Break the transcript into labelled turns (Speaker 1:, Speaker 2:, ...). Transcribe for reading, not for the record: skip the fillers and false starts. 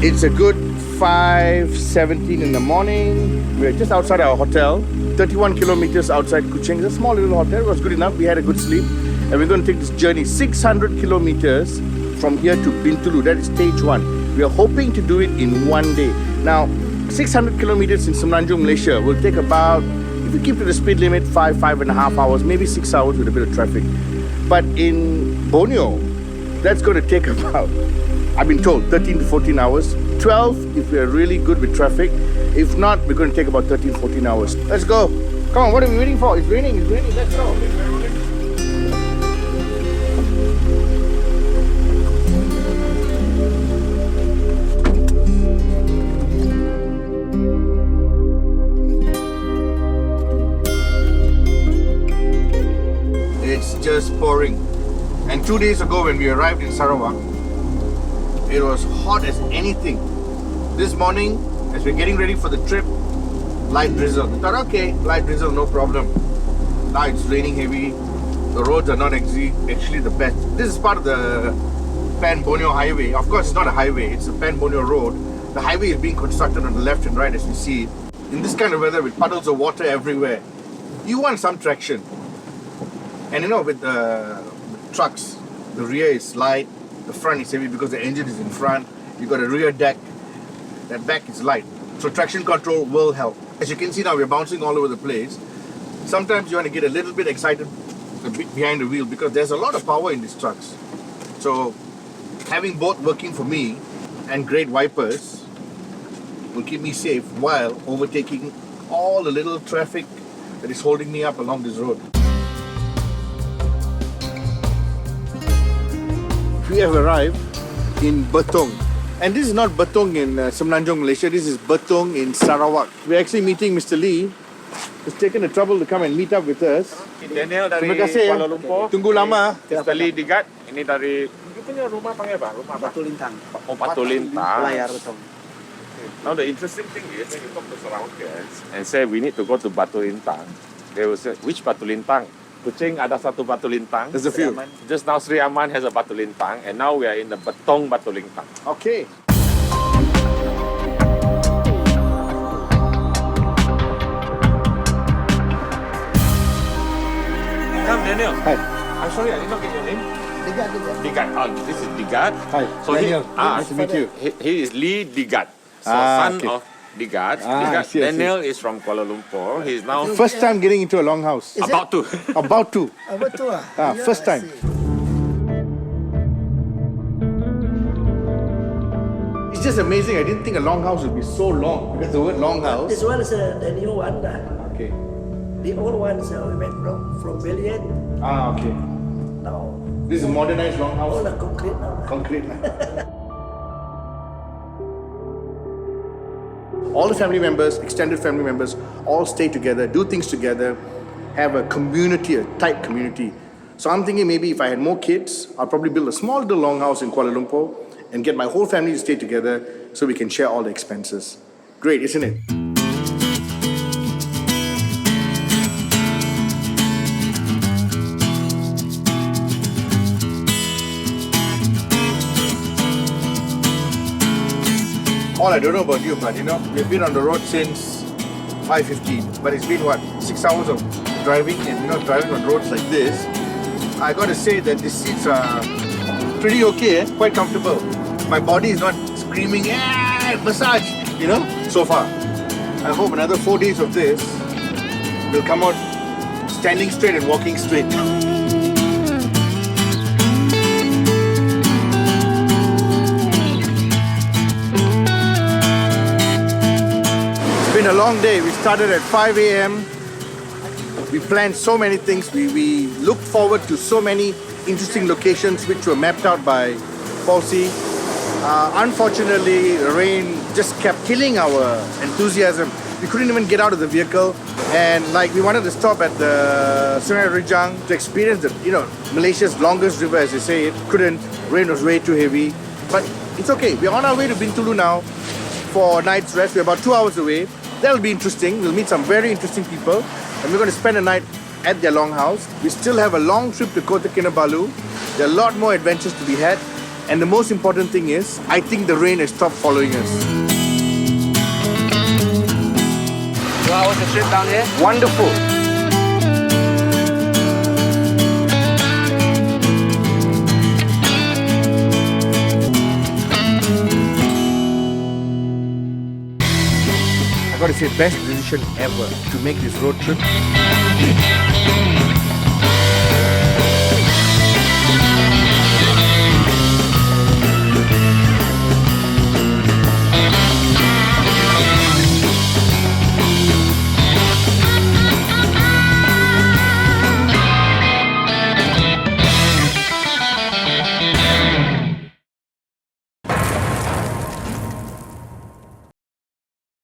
Speaker 1: It's a good 5:17 in the morning. We're just outside our hotel, 31 kilometers outside Kuching. It's a small little hotel. It was good enough. We had a good sleep. And we're going to take this journey 600 kilometers from here to Bintulu. That is stage 1. We are hoping to do it in one day. Now, 600 kilometers in Semenanjung, Malaysia will take about, if you keep to the speed limit, 5.5 hours, maybe 6 hours with a bit of traffic. But in Borneo, that's going to take about, I've been told, 13 to 14 hours. 12 if we're really good with traffic. If not, we're going to take about 13, 14 hours. Let's go. Come on, what are we waiting for? It's raining, let's go. It's just pouring. And 2 days ago when we arrived in Sarawak, it was hot as anything. This morning, as we're getting ready for the trip, light drizzle. We thought, okay, light drizzle, no problem. Now it's raining heavy. The roads are not actually the best. This is part of the Borneo highway. Of course, it's not a highway, it's a Borneo road. The highway is being constructed on the left and right as we see it. In this kind of weather with puddles of water everywhere, you want some traction. And you know, with the trucks, the rear is light, the front is heavy because the engine is in front. You got a rear deck, that back is light. So traction control will help. As you can see now, we're bouncing all over the place. Sometimes you want to get a little bit excited behind the wheel because there's a lot of power in these trucks. So having both working for me and great wipers will keep me safe while overtaking all the little traffic that is holding me up along this road. We have arrived in Betong. And this is not Betong in Semenanjung, Malaysia. This is Betong in Sarawak. We're actually meeting Mr. Lee, who's taken the trouble to come and meet up with us.
Speaker 2: Daniel dari
Speaker 1: Terima kasih
Speaker 2: Kuala Lumpur.
Speaker 1: Tunggu lama.
Speaker 2: Mr. Lee Digat. Ini dari, you punya rumah panggil apa? Rumah apa?
Speaker 3: Batu Lintang.
Speaker 2: Oh, Batu Lintang.
Speaker 3: Layar Betong.
Speaker 2: Now the interesting thing is when you talk to Sarawakians and say we need to go to Batu Lintang, they will say, which Batu Lintang? Kuching ada satu Batu Lintang.
Speaker 1: There's a few.
Speaker 2: Just now Sri Aman has a Batu Lintang, and now we are in the Betong Batu Lintang.
Speaker 1: Okay.
Speaker 2: Come Daniel.
Speaker 1: Hi.
Speaker 2: I'm sorry, I did not get your name.
Speaker 3: Digat.
Speaker 2: Digat. Oh, this is Digat.
Speaker 1: Hi.
Speaker 2: So
Speaker 1: Daniel. Nice to meet you.
Speaker 2: He is Lee Digat. So son
Speaker 1: okay.
Speaker 2: of Digat.
Speaker 1: I see.
Speaker 2: Daniel is from Kuala Lumpur. He's now
Speaker 1: First time getting into a longhouse.
Speaker 2: about to.
Speaker 1: About to.
Speaker 3: Betul lah.
Speaker 1: First time. It's just amazing. I didn't think a longhouse would be so long because the word longhouse.
Speaker 4: This one is the new one.
Speaker 1: Okay.
Speaker 4: The old ones we went from Billion.
Speaker 1: Okay.
Speaker 4: Now
Speaker 1: This is a modernized longhouse.
Speaker 4: all the concrete now.
Speaker 1: Concrete. All the family members, extended family members, all stay together, do things together, have a community, a tight community. So I'm thinking maybe if I had more kids, I'll probably build a small little longhouse in Kuala Lumpur and get my whole family to stay together so we can share all the expenses. Great, isn't it? All I don't know about you, but you know, we've been on the road since 5:15, but it's been what, 6 hours of driving, and you know, driving on roads like this. I got to say that the seats are pretty okay, quite comfortable. My body is not screaming, "Yeah, massage," you know, so far. I hope another 4 days of this will come out standing straight and walking straight. It's been a long day. We started at 5 a.m. We planned so many things. We looked forward to so many interesting locations which were mapped out by Falsey. Unfortunately, the rain just kept killing our enthusiasm. We couldn't even get out of the vehicle, and like we wanted to stop at the Sungai Rejang to experience the, you know, Malaysia's longest river, as they say it. Couldn't. Rain was way too heavy, but it's okay. We're on our way to Bintulu now for a night's rest. We're about 2 hours away. That'll be interesting. We'll meet some very interesting people, and we're going to spend a night at their longhouse. We still have a long trip to Kota Kinabalu. There are a lot more adventures to be had. And the most important thing is, I think the rain has stopped following us.
Speaker 3: So how was the trip down here?
Speaker 1: Wonderful. I gotta say, best decision ever to make this road trip.